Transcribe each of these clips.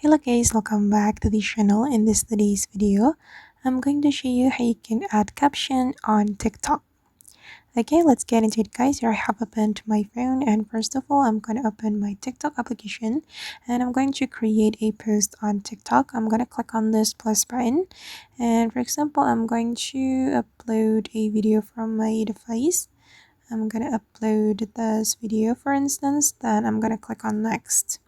Hello guys, welcome back to the channel. In today's video, I'm going to show you how you can add caption on TikTok. Okay, let's get into it guys. Here I have opened my phone, and first of all, I'm going to open my TikTok application and I'm going to create a post on TikTok. I'm going to click on this plus button, and for example, I'm going to upload a video from my device. I'm going to upload this video for instance, then I'm going to click on next.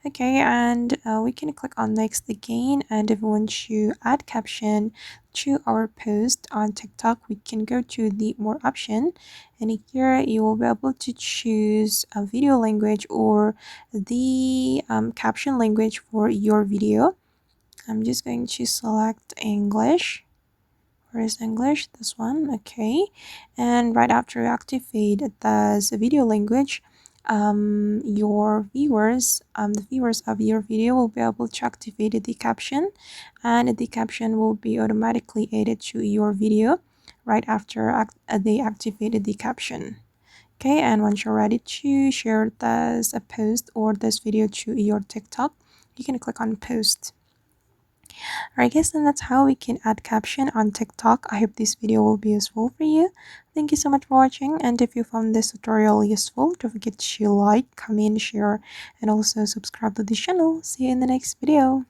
Okay, and we can click on next again, and if we want to add caption to our post on TikTok, we can go to the more option, and here you will be able to choose a video language or the caption language for your video. I'm just going to select English. Where is English? This one. Okay, and right after you activate the video language, your viewers, the viewers of your video will be able to activate the caption, and the caption will be automatically added to your video right after they activated the caption. Okay, and once you're ready to share this a post or this video to your TikTok, you can click on post. Alright guys, and that's how we can add caption on TikTok. I hope this video will be useful for you. Thank you so much for watching, and if you found this tutorial useful, don't forget to like, comment, share, and also subscribe to the channel. See you in the next video.